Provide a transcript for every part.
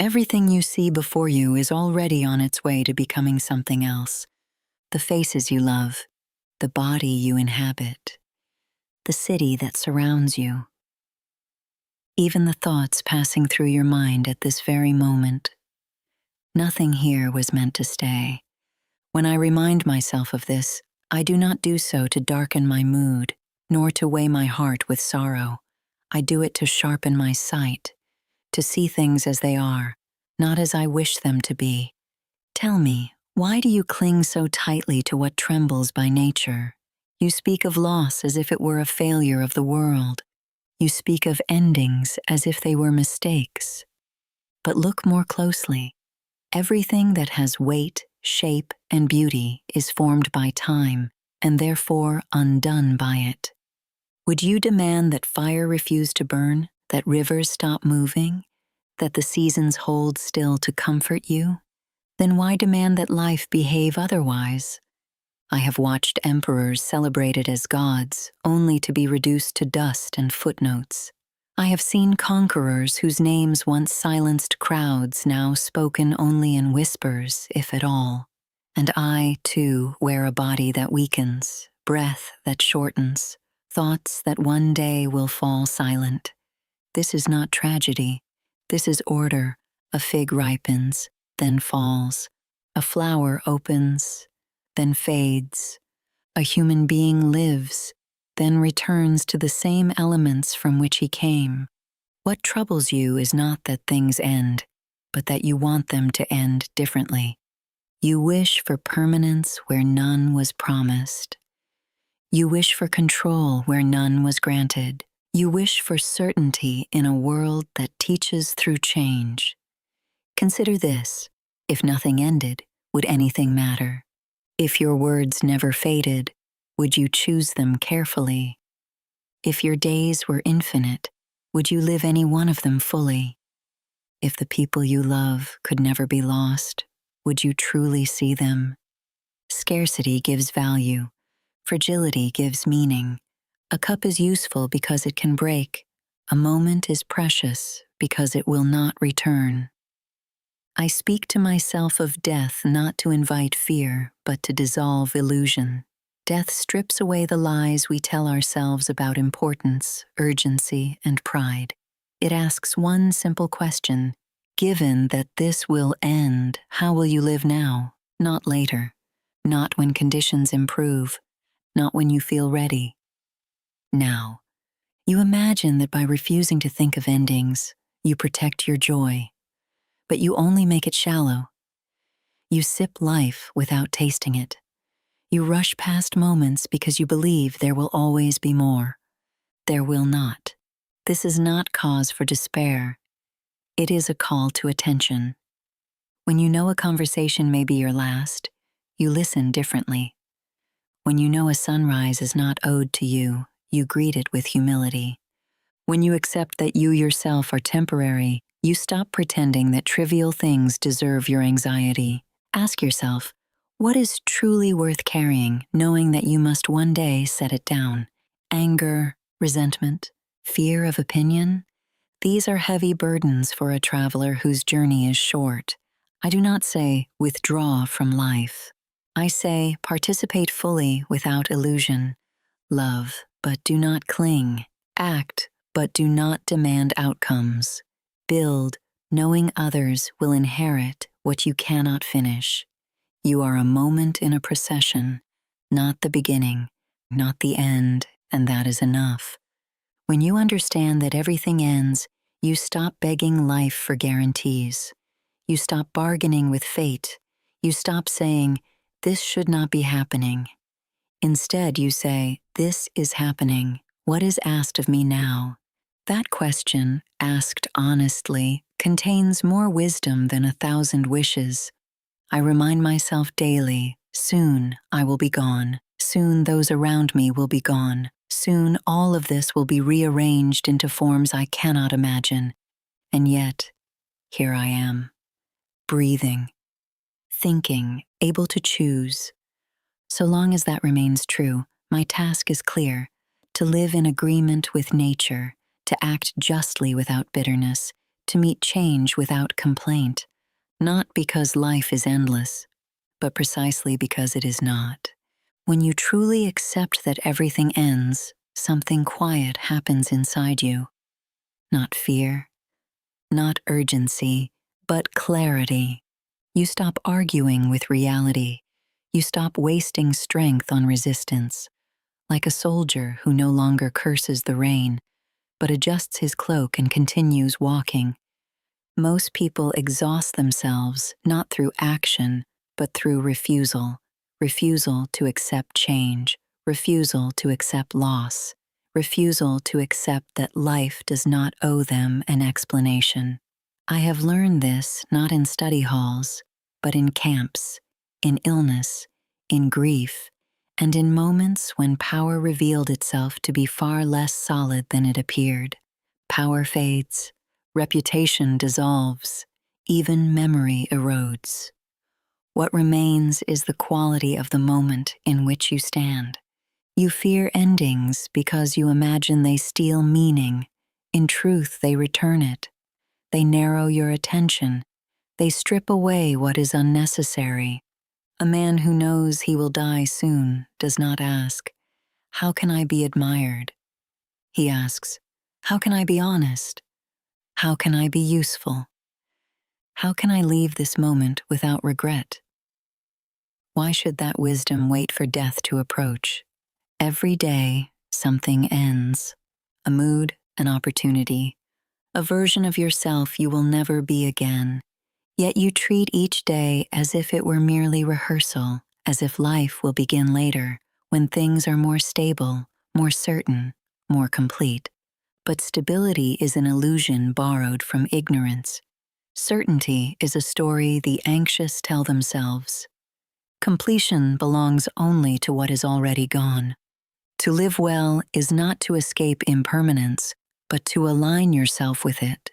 Everything you see before you is already on its way to becoming something else. The faces you love, the body you inhabit, the city that surrounds you. Even the thoughts passing through your mind at this very moment. Nothing here was meant to stay. When I remind myself of this, I do not do so to darken my mood, nor to weigh my heart with sorrow. I do it to sharpen my sight, to see things as they are, not as I wish them to be. Tell me, why do you cling so tightly to what trembles by nature? You speak of loss as if it were a failure of the world. You speak of endings as if they were mistakes. But look more closely. Everything that has weight, shape, and beauty is formed by time, and therefore undone by it. Would you demand that fire refuse to burn, that rivers stop moving, that the seasons hold still to comfort you? Then why demand that life behave otherwise? I have watched emperors celebrated as gods, only to be reduced to dust and footnotes. I have seen conquerors whose names once silenced crowds now spoken only in whispers, if at all. And I, too, wear a body that weakens, breath that shortens, thoughts that one day will fall silent. This is not tragedy. This is order. A fig ripens, then falls. A flower opens, then fades. A human being lives, then returns to the same elements from which he came. What troubles you is not that things end, but that you want them to end differently. You wish for permanence where none was promised. You wish for control where none was granted. You wish for certainty in a world that teaches through change. Consider this: if nothing ended, would anything matter? If your words never faded, would you choose them carefully? If your days were infinite, would you live any one of them fully? If the people you love could never be lost, would you truly see them? Scarcity gives value. Fragility gives meaning. A cup is useful because it can break. A moment is precious because it will not return. I speak to myself of death not to invite fear, but to dissolve illusion. Death strips away the lies we tell ourselves about importance, urgency, and pride. It asks one simple question: given that this will end, how will you live now? Not later. Not when conditions improve. Not when you feel ready. Now. You imagine that by refusing to think of endings, you protect your joy. But you only make it shallow. You sip life without tasting it. You rush past moments because you believe there will always be more. There will not. This is not cause for despair. It is a call to attention. When you know a conversation may be your last, you listen differently. When you know a sunrise is not owed to you, you greet it with humility. When you accept that you yourself are temporary, you stop pretending that trivial things deserve your anxiety. Ask yourself, what is truly worth carrying, knowing that you must one day set it down? Anger, resentment, fear of opinion? These are heavy burdens for a traveler whose journey is short. I do not say, withdraw from life. I say, participate fully without illusion. Love, but do not cling. Act, but do not demand outcomes. Build, knowing others will inherit what you cannot finish. You are a moment in a procession, not the beginning, not the end, and that is enough. When you understand that everything ends, you stop begging life for guarantees. You stop bargaining with fate. You stop saying, this should not be happening. Instead, you say, this is happening. What is asked of me now? That question, asked honestly, contains more wisdom than 1,000 wishes. I remind myself daily, soon I will be gone. Soon those around me will be gone. Soon all of this will be rearranged into forms I cannot imagine. And yet, here I am, breathing, thinking, able to choose. So long as that remains true, my task is clear: to live in agreement with nature, to act justly without bitterness, to meet change without complaint, not because life is endless, but precisely because it is not. When you truly accept that everything ends, something quiet happens inside you. Not fear, not urgency, but clarity. You stop arguing with reality. You stop wasting strength on resistance, like a soldier who no longer curses the rain, but adjusts his cloak and continues walking. Most people exhaust themselves not through action, but through refusal. Refusal to accept change, refusal to accept loss, refusal to accept that life does not owe them an explanation. I have learned this not in study halls, but in camps, in illness, in grief, and in moments when power revealed itself to be far less solid than it appeared. Power fades, reputation dissolves, even memory erodes. What remains is the quality of the moment in which you stand. You fear endings because you imagine they steal meaning. In truth, they return it. They narrow your attention. They strip away what is unnecessary. A man who knows he will die soon does not ask, "How can I be admired?" He asks, "How can I be honest? How can I be useful? How can I leave this moment without regret?" Why should that wisdom wait for death to approach? Every day, something ends. A mood, an opportunity, a version of yourself you will never be again. Yet you treat each day as if it were merely rehearsal, as if life will begin later, when things are more stable, more certain, more complete. But stability is an illusion borrowed from ignorance. Certainty is a story the anxious tell themselves. Completion belongs only to what is already gone. To live well is not to escape impermanence, but to align yourself with it.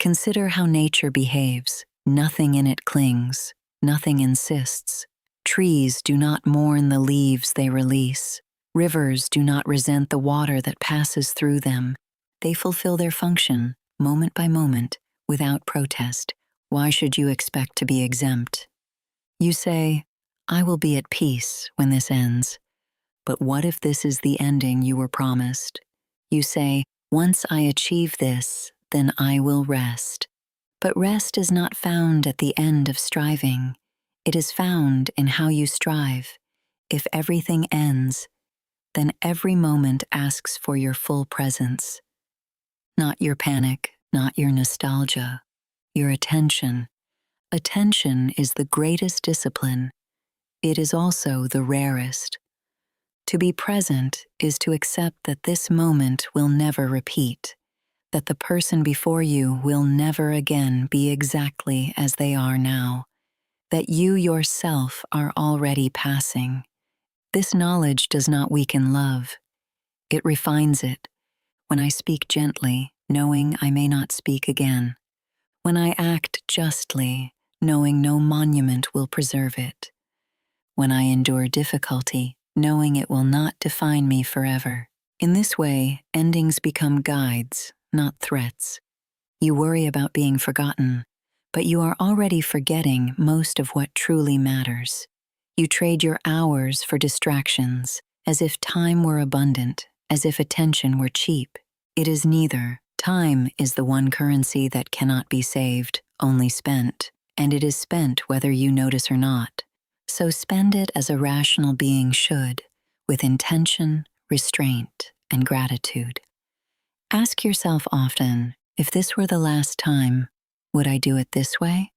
Consider how nature behaves. Nothing in it clings, nothing insists. Trees do not mourn the leaves they release. Rivers do not resent the water that passes through them. They fulfill their function, moment by moment, without protest. Why should you expect to be exempt? You say, "I will be at peace when this ends." But what if this is the ending you were promised? You say, "Once I achieve this, then I will rest." But rest is not found at the end of striving. It is found in how you strive. If everything ends, then every moment asks for your full presence. Not your panic, not your nostalgia, your attention. Attention is the greatest discipline. It is also the rarest. To be present is to accept that this moment will never repeat, that the person before you will never again be exactly as they are now, that you yourself are already passing. This knowledge does not weaken love. It refines it. When I speak gently, knowing I may not speak again. When I act justly, knowing no monument will preserve it. When I endure difficulty, knowing it will not define me forever. In this way, endings become guides, not threats. You worry about being forgotten, but you are already forgetting most of what truly matters. You trade your hours for distractions, as if time were abundant, as if attention were cheap. It is neither. Time is the one currency that cannot be saved, only spent, and it is spent whether you notice or not. So spend it as a rational being should, with intention, restraint, and gratitude. Ask yourself often, if this were the last time, would I do it this way?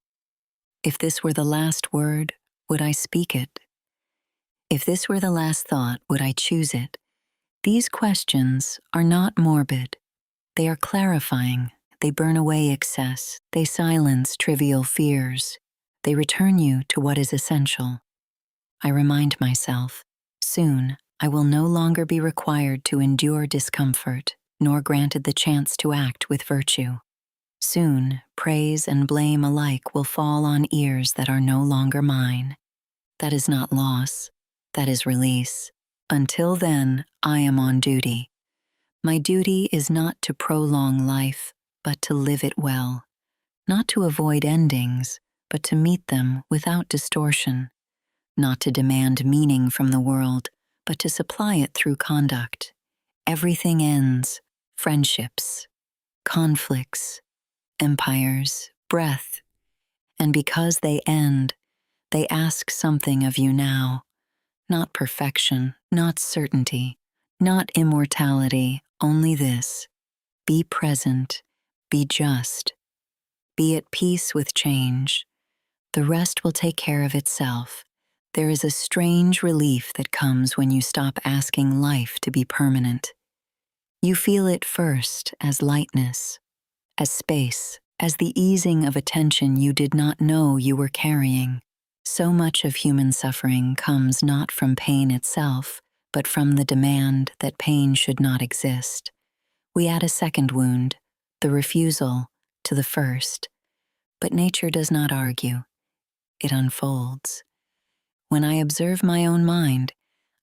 If this were the last word, would I speak it? If this were the last thought, would I choose it? These questions are not morbid. They are clarifying. They burn away excess. They silence trivial fears. They return you to what is essential. I remind myself, soon I will no longer be required to endure discomfort, nor granted the chance to act with virtue. Soon, praise and blame alike will fall on ears that are no longer mine. That is not loss, that is release. Until then, I am on duty. My duty is not to prolong life, but to live it well. not to avoid endings, but to meet them without distortion, not to demand meaning from the world, but to supply it through conduct. Everything ends: friendships, conflicts, empires, breath, and because they end, they ask something of you now. Not perfection, not certainty, not immortality, only this: be present, be just, be at peace with change. The rest will take care of itself. There is a strange relief that comes when you stop asking life to be permanent. You feel it first as lightness, as space, as the easing of a tension you did not know you were carrying. So much of human suffering comes not from pain itself, but from the demand that pain should not exist. We add a second wound, the refusal, to the first. But nature does not argue. It unfolds. When I observe my own mind,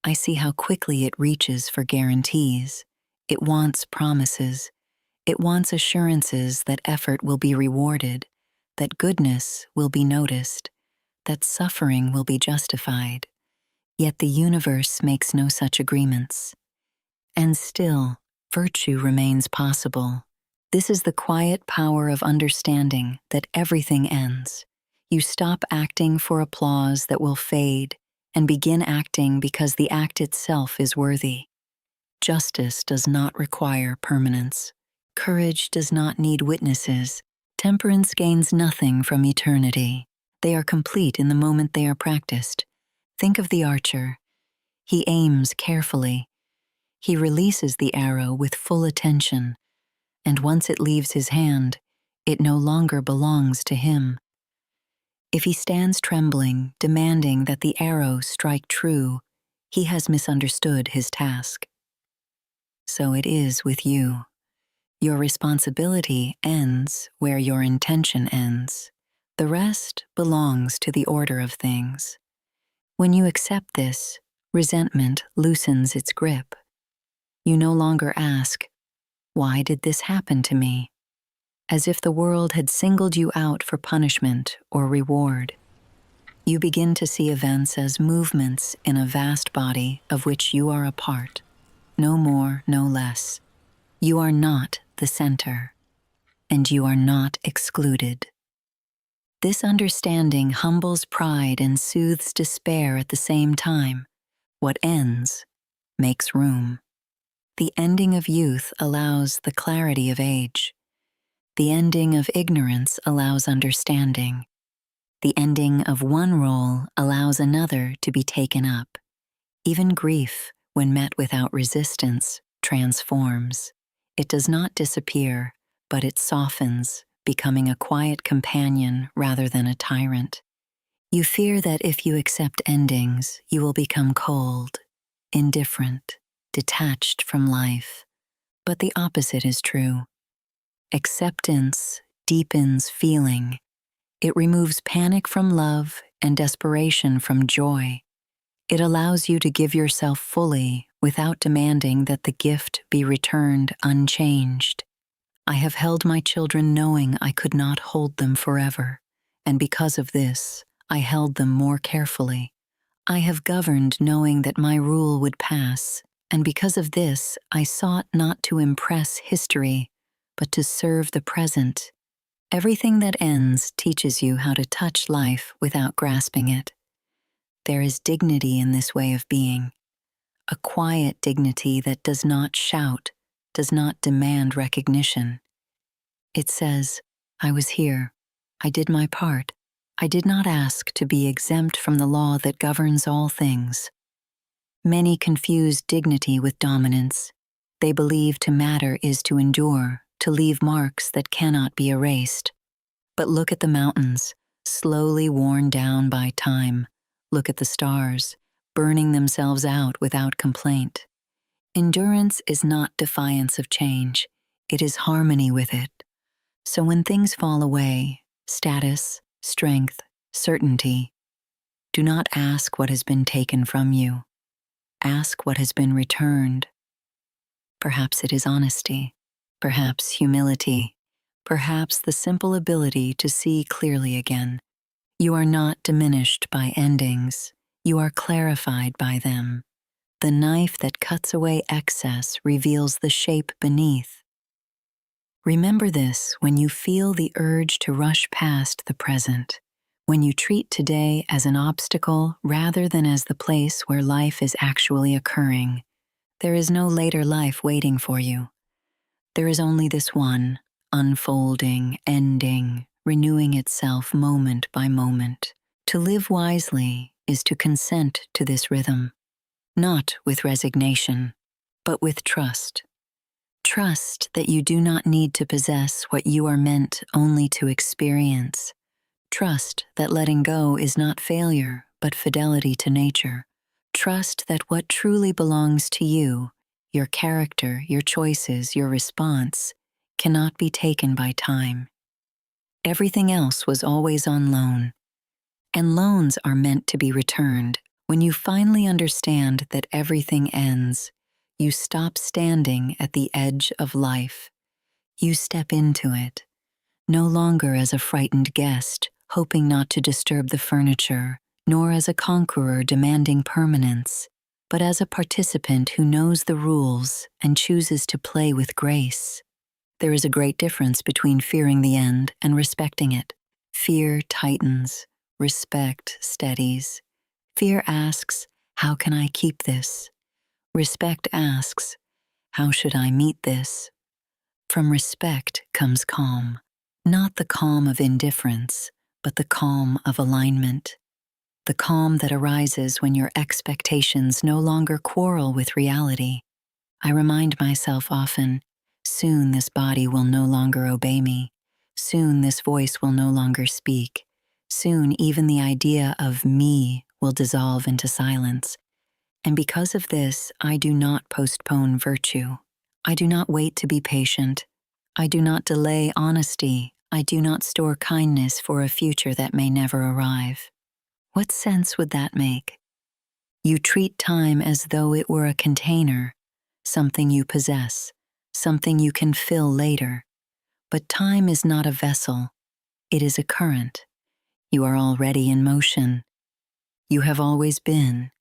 I see how quickly it reaches for guarantees. It wants promises. It wants assurances that effort will be rewarded, that goodness will be noticed, that suffering will be justified. Yet the universe makes no such agreements. And still, virtue remains possible. This is the quiet power of understanding that everything ends. You stop acting for applause that will fade and begin acting because the act itself is worthy. Justice does not require permanence. Courage does not need witnesses. Temperance gains nothing from eternity. They are complete in the moment they are practiced. Think of the archer. He aims carefully. He releases the arrow with full attention, and once it leaves his hand, it no longer belongs to him. If he stands trembling, demanding that the arrow strike true, he has misunderstood his task. So it is with you. Your responsibility ends where your intention ends. The rest belongs to the order of things. When you accept this, resentment loosens its grip. You no longer ask, "Why did this happen to me?" as if the world had singled you out for punishment or reward. You begin to see events as movements in a vast body of which you are a part, no more, no less. You are not the center, and you are not excluded. This understanding humbles pride and soothes despair at the same time. What ends makes room. The ending of youth allows the clarity of age. The ending of ignorance allows understanding. The ending of one role allows another to be taken up. Even grief, when met without resistance, transforms. It does not disappear, but it softens, becoming a quiet companion rather than a tyrant. You fear that if you accept endings, you will become cold, indifferent, detached from life. But the opposite is true. Acceptance deepens feeling. It removes panic from love and desperation from joy. It allows you to give yourself fully without demanding that the gift be returned unchanged. I have held my children knowing I could not hold them forever, and because of this, I held them more carefully. I have governed knowing that my rule would pass, and because of this, I sought not to impress history, but to serve the present. Everything that ends teaches you how to touch life without grasping it. There is dignity in this way of being, a quiet dignity that does not shout, does not demand recognition. It says, "I was here. I did my part. I did not ask to be exempt from the law that governs all things." Many confuse dignity with dominance. They believe to matter is to endure, to leave marks that cannot be erased. But look at the mountains, slowly worn down by time. Look at the stars, burning themselves out without complaint. Endurance is not defiance of change, it is harmony with it. So when things fall away, status, strength, certainty, do not ask what has been taken from you. Ask what has been returned. Perhaps it is honesty, perhaps humility, perhaps the simple ability to see clearly again. You are not diminished by endings, you are clarified by them. The knife that cuts away excess reveals the shape beneath. Remember this when you feel the urge to rush past the present, when you treat today as an obstacle rather than as the place where life is actually occurring. There is no later life waiting for you. There is only this one, unfolding, ending, renewing itself moment by moment. To live wisely is to consent to this rhythm, not with resignation, but with trust. Trust that you do not need to possess what you are meant only to experience. Trust that letting go is not failure, but fidelity to nature. Trust that what truly belongs to you, your character, your choices, your response, cannot be taken by time. Everything else was always on loan, and loans are meant to be returned. When you finally understand that everything ends, you stop standing at the edge of life. You step into it, no longer as a frightened guest, hoping not to disturb the furniture, nor as a conqueror demanding permanence, but as a participant who knows the rules and chooses to play with grace. There is a great difference between fearing the end and respecting it. Fear tightens, respect steadies. Fear asks, how can I keep this? Respect asks, how should I meet this? From respect comes calm, not the calm of indifference, but the calm of alignment. The calm that arises when your expectations no longer quarrel with reality. I remind myself often, soon this body will no longer obey me. Soon this voice will no longer speak. Soon even the idea of me will dissolve into silence. And because of this, I do not postpone virtue. I do not wait to be patient. I do not delay honesty. I do not store kindness for a future that may never arrive. What sense would that make? You treat time as though it were a container, something you possess, something you can fill later. But time is not a vessel. It is a current. You are already in motion. You have always been.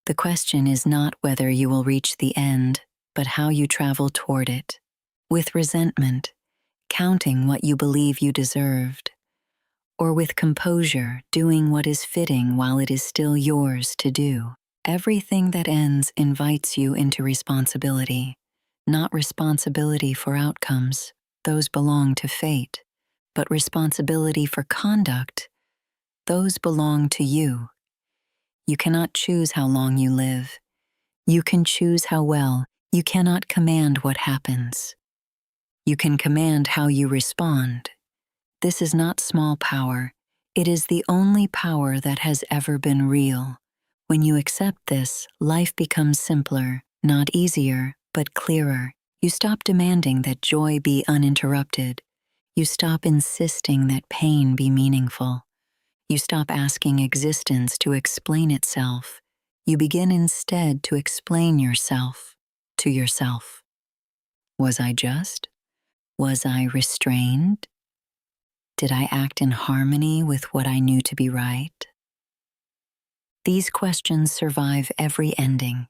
The question is not whether you will reach the end, but how you travel toward it. With resentment, counting what you believe you deserved, or with composure, doing what is fitting while it is still yours to do. Everything that ends invites you into responsibility, not responsibility for outcomes, those belong to fate, but responsibility for conduct, those belong to you. You cannot choose how long you live. You can choose how well. You cannot command what happens. You can command how you respond. This is not small power. It is the only power that has ever been real. When you accept this, life becomes simpler, not easier, but clearer. You stop demanding that joy be uninterrupted. You stop insisting that pain be meaningful. You stop asking existence to explain itself. You begin instead to explain yourself to yourself. Was I just? Was I restrained? Did I act in harmony with what I knew to be right? These questions survive every ending.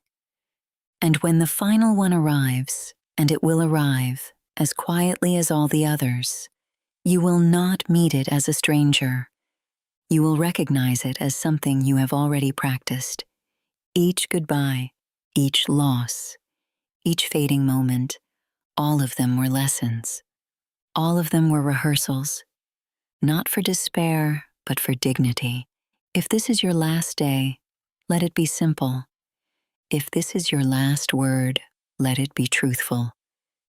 And when the final one arrives, and it will arrive as quietly as all the others, you will not meet it as a stranger. You will recognize it as something you have already practiced. Each goodbye, each loss, each fading moment, all of them were lessons. All of them were rehearsals, not for despair, but for dignity. If this is your last day, let it be simple. If this is your last word, let it be truthful.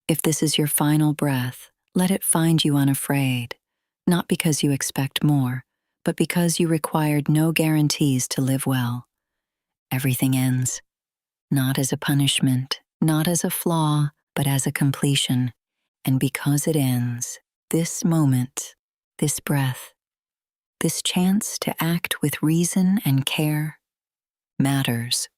If this is your final breath, let it find you unafraid, not because you expect more, but because you required no guarantees to live well. Everything ends, not as a punishment, not as a flaw, but as a completion. And because it ends, this moment, this breath, this chance to act with reason and care matters